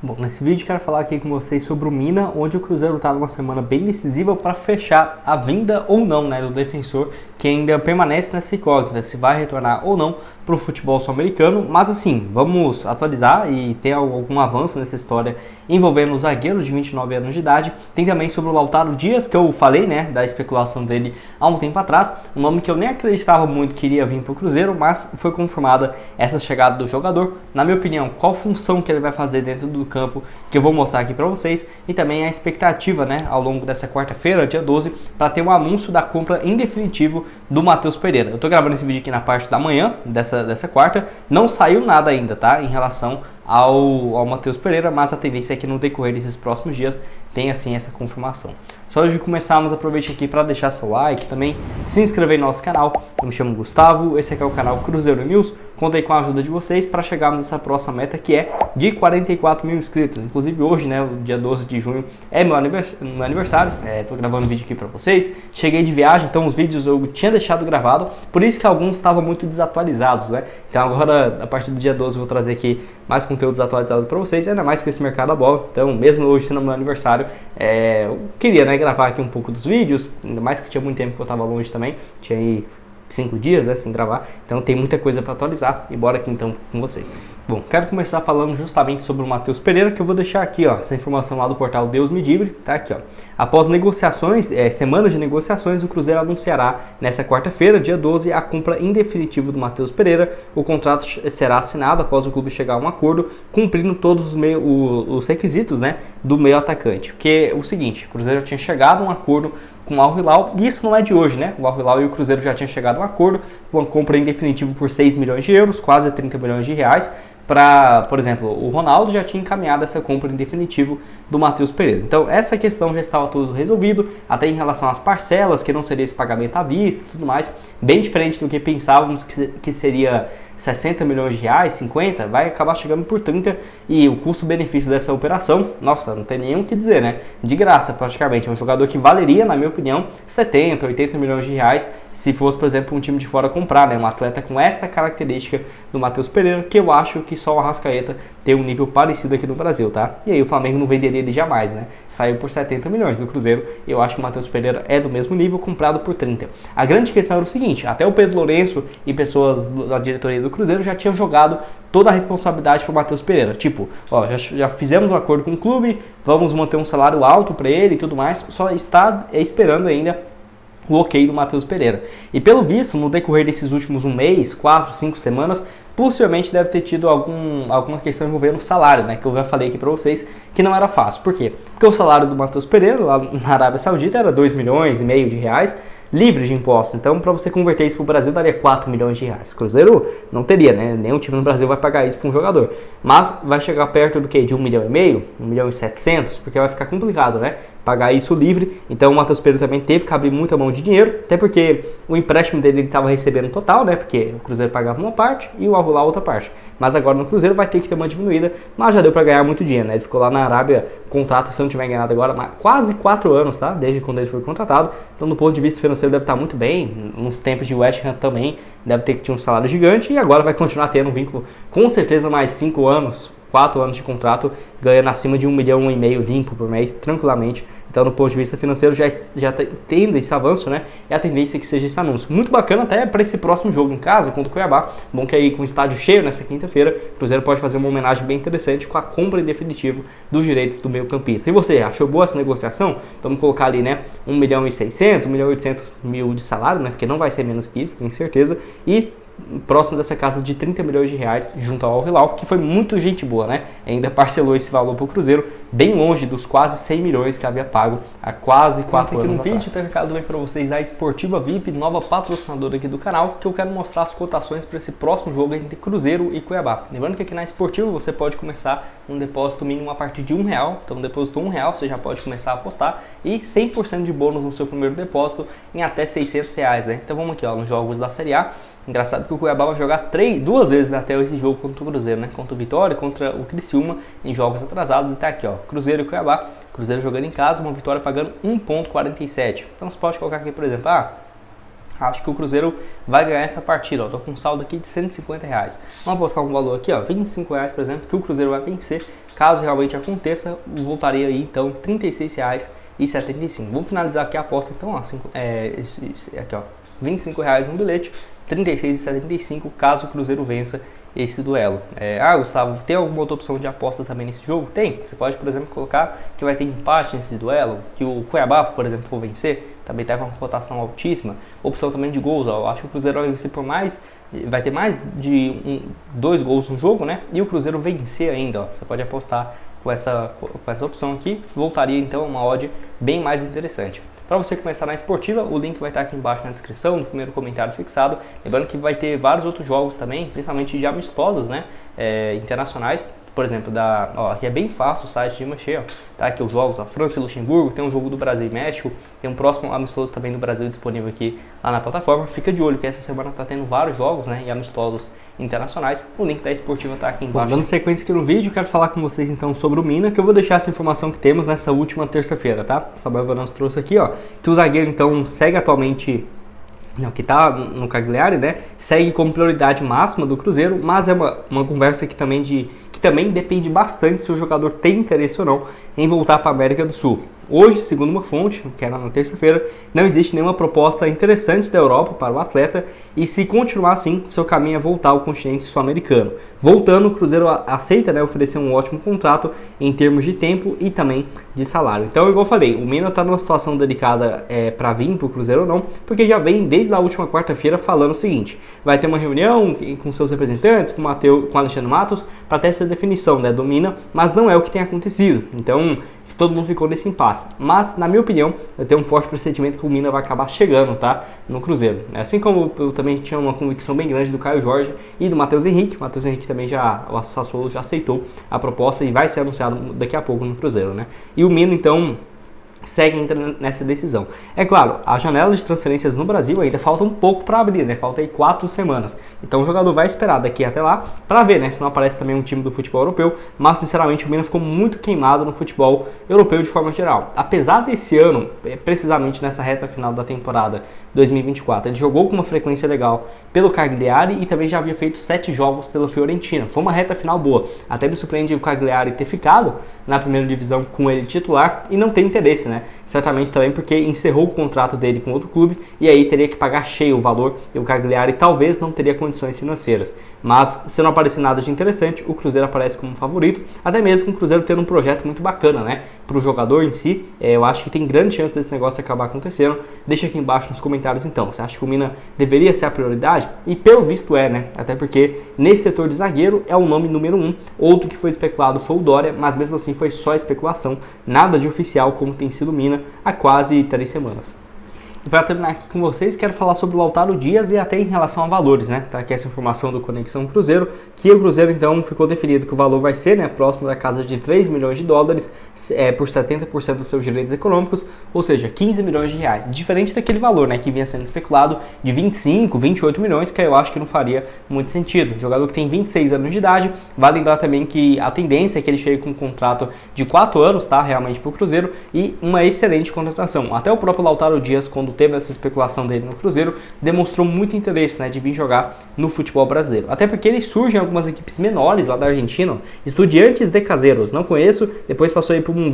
Bom, nesse vídeo quero falar aqui com vocês sobre o Mina, onde o Cruzeiro está numa semana bem decisiva para fechar a vinda ou não, né, do defensor, que ainda permanece nessa incógnita, se vai retornar ou não para o futebol sul-americano. Mas assim, vamos atualizar e ter algum avanço nessa história envolvendo o zagueiro de 29 anos de idade. Tem também sobre o Lautaro Dias, que eu falei, né, da especulação dele há um tempo atrás, um nome que eu nem acreditava muito que iria vir para o Cruzeiro, mas foi confirmada essa chegada do jogador. Na minha opinião, qual função que ele vai fazer dentro do campo, que eu vou mostrar aqui para vocês, e também a expectativa, né, ao longo dessa quarta-feira, dia 12, para ter um anúncio da compra em definitivo do Matheus Pereira. Eu tô gravando esse vídeo aqui na parte da manhã dessa quarta, não saiu nada ainda, tá, em relação ao Matheus Pereira, mas a tendência é que no decorrer desses próximos dias tenha assim essa confirmação. Só antes de começarmos, aproveite aqui para deixar seu like, também se inscrever no nosso canal. Eu me chamo Gustavo, esse aqui é o canal Cruzeiro News. Contei com a ajuda de vocês para chegarmos nessa próxima meta, que é de 44 mil inscritos. Inclusive hoje, né, o dia 12 de junho, é meu aniversário. Tô gravando um vídeo aqui para vocês. Cheguei de viagem, então os vídeos eu tinha deixado gravado, por isso que alguns estavam muito desatualizados, né? Então agora, a partir do dia 12, eu vou trazer aqui mais conteúdos atualizados para vocês, ainda mais com esse mercado da bola. Então, mesmo hoje sendo meu aniversário, eu queria, né, gravar aqui um pouco dos vídeos, ainda mais que tinha muito tempo que eu estava longe também, tinha aí 5 dias, né, sem gravar, então tem muita coisa para atualizar, e bora aqui então com vocês. Bom, quero começar falando justamente sobre o Matheus Pereira, que eu vou deixar aqui, ó, essa informação lá do portal Deus Me Livre, tá aqui, ó. Após negociações, semanas de negociações, o Cruzeiro anunciará nessa quarta-feira, dia 12, a compra em definitivo do Matheus Pereira. O contrato será assinado após o clube chegar a um acordo, cumprindo todos os requisitos, né, do meio atacante. Porque é o seguinte, o Cruzeiro tinha chegado a um acordo com o Al Hilal, e isso não é de hoje, né? O Al Hilal e o Cruzeiro já tinham chegado a um acordo, com uma compra em definitivo por 6 milhões de euros, quase 30 milhões de reais, para, por exemplo, o Ronaldo já tinha encaminhado essa compra em definitivo do Matheus Pereira. Então essa questão já estava tudo resolvido, até em relação às parcelas, que não seria esse pagamento à vista e tudo mais, bem diferente do que pensávamos que seria 60 milhões de reais, 50, vai acabar chegando por 30, e o custo-benefício dessa operação, nossa, não tem nem o que dizer, né? De graça praticamente, é um jogador que valeria, na minha opinião, 70, 80 milhões de reais, se fosse, por exemplo, um time de fora comprar, né? Um atleta com essa característica do Matheus Pereira, que eu acho que só o Arrascaeta tem um nível parecido aqui no Brasil, tá? E aí o Flamengo não venderia ele jamais, né? Saiu por 70 milhões do Cruzeiro, e eu acho que o Matheus Pereira é do mesmo nível, comprado por 30. A grande questão era o seguinte, até o Pedro Lourenço e pessoas da diretoria do Cruzeiro já tinham jogado toda a responsabilidade para o Matheus Pereira. Tipo, ó, já fizemos um acordo com o clube, vamos manter um salário alto para ele e tudo mais, só está esperando ainda o ok do Matheus Pereira. E pelo visto, no decorrer desses últimos um mês, 4, 5 semanas, possivelmente deve ter tido alguma questão envolvendo o salário, né? Que eu já falei aqui para vocês que não era fácil. Por quê? Porque o salário do Matheus Pereira lá na Arábia Saudita era 2 milhões e meio de reais, livre de impostos. Então, para você converter isso para o Brasil, daria 4 milhões de reais. O Cruzeiro não teria, né? Nenhum time no Brasil vai pagar isso para um jogador. Mas vai chegar perto do que? De 1 milhão e meio? 1 milhão e 700? Porque vai ficar complicado, né? Pagar isso livre. Então o Matheus Pereira também teve que abrir muita mão de dinheiro, até porque o empréstimo dele ele estava recebendo total, né? Porque o Cruzeiro pagava uma parte e o Al Hilal outra parte. Mas agora no Cruzeiro vai ter que ter uma diminuída, mas já deu para ganhar muito dinheiro, né? Ele ficou lá na Arábia, contrato, se eu não tiver enganado agora, quase 4 anos, tá? Desde quando ele foi contratado. Então do ponto de vista financeiro deve estar muito bem. Nos tempos de West Ham também deve ter que ter um salário gigante, e agora vai continuar tendo um vínculo, com certeza mais 5 anos, 4 anos de contrato, ganhando acima de 1 milhão e meio limpo por mês, tranquilamente. Então, do ponto de vista financeiro, já tendo esse avanço, né? É a tendência que seja esse anúncio. Muito bacana até para esse próximo jogo em casa, contra o Cuiabá. Bom que aí, com o estádio cheio nessa quinta-feira, o Cruzeiro pode fazer uma homenagem bem interessante com a compra em definitivo dos direitos do meio campista. E você, achou boa essa negociação? Vamos colocar ali, né? 1 milhão e 600, 1 milhão e 800 mil de salário, né? Porque não vai ser menos que isso, tenho certeza. E próximo dessa casa de 30 milhões de reais junto ao Al Hilal, que foi muito gente boa, né? Ainda parcelou esse valor para o Cruzeiro, bem longe dos quase 100 milhões que havia pago há quase 4 anos atrás. Vídeo tem um recado também para vocês da Esportiva VIP, nova patrocinadora aqui do canal, que eu quero mostrar as cotações para esse próximo jogo entre Cruzeiro e Cuiabá. Lembrando que aqui na Esportiva você pode começar um depósito mínimo a partir de R$1, então depositou R$1, você já pode começar a apostar, e 100% de bônus no seu primeiro depósito em até R$600, né? Então vamos aqui, ó, nos jogos da Série A. Engraçado que o Cuiabá vai jogar 2 vezes até esse jogo contra o Cruzeiro, né? Contra o Vitória, contra o Criciúma, em jogos atrasados. E tá aqui, ó, Cruzeiro e Cuiabá. Cruzeiro jogando em casa, uma vitória pagando 1,47. Então você pode colocar aqui, por exemplo, acho que o Cruzeiro vai ganhar essa partida, ó. Tô com um saldo aqui de R$150. Vamos apostar um valor aqui, ó, R$25, por exemplo, que o Cruzeiro vai vencer Caso realmente aconteça, voltaria aí então R$ 36,75. Vamos finalizar aqui a aposta então, ó, aqui ó, R$ 25,00 no bilhete, R$ 36,75 caso o Cruzeiro vença esse duelo. Gustavo, tem alguma outra opção de aposta também nesse jogo? Tem. Você pode, por exemplo, colocar que vai ter empate nesse duelo, que o Cuiabá, por exemplo, for vencer, também está com uma cotação altíssima. Opção também de gols, ó, eu acho que o Cruzeiro vai vencer vai ter mais de 2 gols no jogo, né? E o Cruzeiro vencer ainda, ó. Você pode apostar com essa opção aqui, voltaria então a uma odd bem mais interessante. Para você começar na esportiva, o link vai estar aqui embaixo na descrição, no primeiro comentário fixado. Lembrando que vai ter vários outros jogos também, principalmente de amistosos, né, internacionais. Por exemplo, aqui é bem fácil o site de mexer, ó, tá? Aqui os jogos da França e Luxemburgo, tem um jogo do Brasil e México, tem um próximo amistoso também do Brasil disponível aqui lá na plataforma. Fica de olho que essa semana tá tendo vários jogos, né, e amistosos internacionais. O link da esportiva tá aqui embaixo. Dando sequência aqui no vídeo, quero falar com vocês então sobre o Mina, que eu vou deixar essa informação que temos nessa última terça-feira, tá? O Samuel Vanans trouxe aqui, ó, que o zagueiro então segue atualmente, que está no Cagliari, né, segue como prioridade máxima do Cruzeiro, mas é uma conversa que também depende bastante se o jogador tem interesse ou não em voltar para a América do Sul. Hoje, segundo uma fonte, que era na terça-feira, não existe nenhuma proposta interessante da Europa para o atleta e se continuar assim, seu caminho é voltar ao continente sul-americano. Voltando, o Cruzeiro aceita, né, oferecer um ótimo contrato em termos de tempo e também de salário. Então, igual eu falei, o Mina está numa situação delicada para vir para o Cruzeiro ou não, porque já vem desde a última quarta-feira falando o seguinte: vai ter uma reunião com seus representantes, com o Alexandre Matos, para ter essa definição, né, do Mina, mas não é o que tem acontecido. Então, todo mundo ficou nesse impasse. Mas, na minha opinião, eu tenho um forte pressentimento que o Mina vai acabar chegando, tá, no Cruzeiro. Assim como eu também tinha uma convicção bem grande do Caio Jorge e do Matheus Henrique. O Matheus Henrique também o Sassuolo já aceitou a proposta e vai ser anunciado daqui a pouco no Cruzeiro, né? E o Mina, então, segue entrando nessa decisão. É claro, a janela de transferências no Brasil ainda falta um pouco para abrir, né? Falta aí 4 semanas. Então o jogador vai esperar daqui até lá para ver, né, se não aparece também um time do futebol europeu. Mas sinceramente o Mina ficou muito queimado no futebol europeu de forma geral. Apesar desse ano, precisamente nessa reta final da temporada 2024, ele jogou com uma frequência legal pelo Cagliari e também já havia feito 7 jogos pela Fiorentina. Foi uma reta final boa. Até me surpreende o Cagliari ter ficado na primeira divisão com ele titular e não ter interesse, né? Certamente também porque encerrou o contrato dele com outro clube e aí teria que pagar cheio o valor e o Cagliari talvez não teria condições financeiras. Mas se não aparecer nada de interessante, o Cruzeiro aparece como favorito, até mesmo com o Cruzeiro tendo um projeto muito bacana, né, para o jogador em si. Eu acho que tem grande chance desse negócio acabar acontecendo. Deixa aqui embaixo nos comentários então, você acha que o Mina deveria ser a prioridade? E pelo visto é, né, até porque nesse setor de zagueiro é o nome número 1. Outro que foi especulado foi o Dória, mas mesmo assim foi só especulação, nada de oficial como tem sido Mina há quase 3 semanas. E para terminar aqui com vocês, quero falar sobre o Lautaro Dias e até em relação a valores, né? Tá aqui essa informação do Conexão Cruzeiro, que o Cruzeiro então ficou definido que o valor vai ser, né, próximo da casa de 3 milhões de dólares por 70% dos seus direitos econômicos, ou seja, 15 milhões de reais. Diferente daquele valor, né, que vinha sendo especulado de 25, 28 milhões, que eu acho que não faria muito sentido. O jogador que tem 26 anos de idade, vale lembrar também que a tendência é que ele chegue com um contrato de 4 anos, tá, realmente para o Cruzeiro, e uma excelente contratação. Até o próprio Lautaro Dias, quando teve essa especulação dele no Cruzeiro, demonstrou muito interesse, né, de vir jogar no futebol brasileiro. Até porque ele surge em algumas equipes menores lá da Argentina, Estudiantes de Caseros, não conheço, depois passou aí por um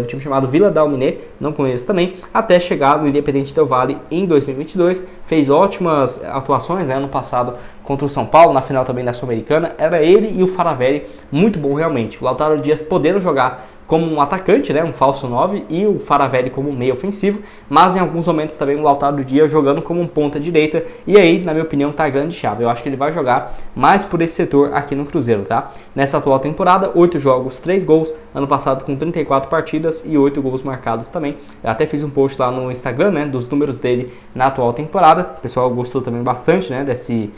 time chamado Vila Dálmine, não conheço também, até chegar no Independente Del Valle em 2022, fez ótimas atuações, né, ano passado contra o São Paulo, na final também da Sul-Americana. Era ele e o Faravelli, muito bom realmente. O Lautaro Dias podendo jogar como um atacante, né, um falso 9, e o Faravelli como um meio ofensivo, mas em alguns momentos também o Lautaro Dias jogando como um ponta direita, e aí, na minha opinião, tá a grande chave. Eu acho que ele vai jogar mais por esse setor aqui no Cruzeiro, tá? Nessa atual temporada, 8 jogos, 3 gols, ano passado com 34 partidas e 8 gols marcados também. Eu até fiz um post lá no Instagram, né, dos números dele na atual temporada. O pessoal gostou também bastante, né, que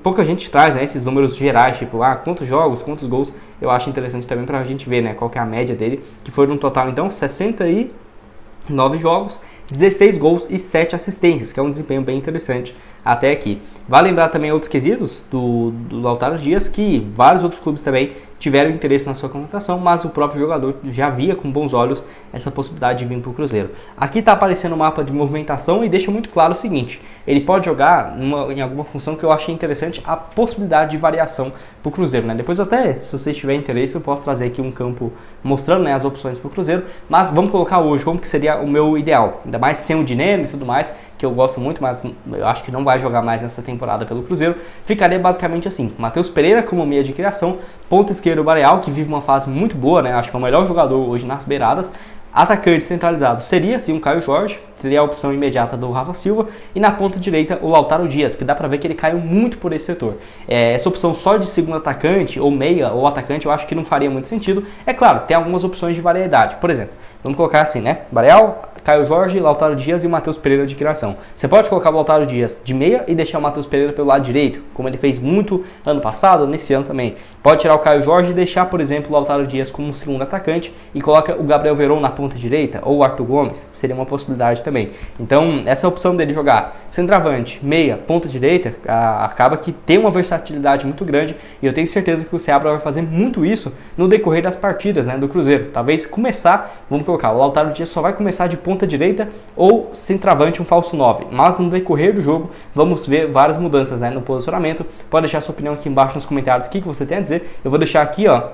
pouca gente traz, né, esses números gerais, tipo, quantos jogos, quantos gols. Eu acho interessante também pra gente ver, né, qual que é a média dele, que foi no total então 69 jogos, 16 gols e 7 assistências, que é um desempenho bem interessante até aqui. Vale lembrar também outros quesitos do Lautaro Dias, que vários outros clubes também tiveram interesse na sua contratação, mas o próprio jogador já via com bons olhos essa possibilidade de vir para o Cruzeiro. Aqui está aparecendo o mapa de movimentação e deixa muito claro o seguinte: ele pode jogar em alguma função que eu achei interessante, a possibilidade de variação para o Cruzeiro, né? Depois até, se vocês tiverem interesse, eu posso trazer aqui um campo mostrando, né, as opções para o Cruzeiro, mas vamos colocar hoje como que seria o meu ideal, ainda mais sem o Dineno e tudo mais, que eu gosto muito, mas eu acho que não vai jogar mais nessa temporada pelo Cruzeiro. Ficaria basicamente assim: Matheus Pereira como meia de criação, ponta esquerda o Barreal, que vive uma fase muito boa, né? Acho que é o melhor jogador hoje nas beiradas. Atacante centralizado seria sim o Caio Jorge, teria a opção imediata do Rafa Silva, e na ponta direita o Lautaro Dias, que dá pra ver que ele caiu muito por esse setor. Essa opção só de segundo atacante, ou meia, ou atacante, eu acho que não faria muito sentido. É claro, tem algumas opções de variedade. Por exemplo, vamos colocar assim, né? Barreal, Caio Jorge, Lautaro Dias e o Matheus Pereira de criação. Você pode colocar o Lautaro Dias de meia e deixar o Matheus Pereira pelo lado direito, como ele fez muito ano passado, nesse ano também. Pode tirar o Caio Jorge e deixar, por exemplo, o Lautaro Dias como segundo atacante e coloca o Gabriel Veron na ponta direita, ou o Arthur Gomes, seria uma possibilidade também. Então, essa opção dele jogar centroavante, meia, ponta direita, acaba que tem uma versatilidade muito grande, e eu tenho certeza que o Seabra vai fazer muito isso no decorrer das partidas, né, do Cruzeiro. Talvez começar, vamos colocar, o Lautaro Dias só vai começar de ponta direita ou centroavante, um falso 9, mas no decorrer do jogo vamos ver várias mudanças, né, no posicionamento. Pode deixar sua opinião aqui embaixo nos comentários, o que você tem a dizer. Eu vou deixar aqui, ó,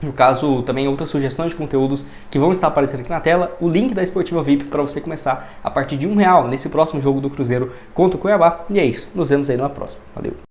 no caso, também outras sugestões de conteúdos que vão estar aparecendo aqui na tela, o link da Esportiva VIP para você começar a partir de R$1 nesse próximo jogo do Cruzeiro contra o Cuiabá. E é isso, nos vemos aí numa próxima. Valeu!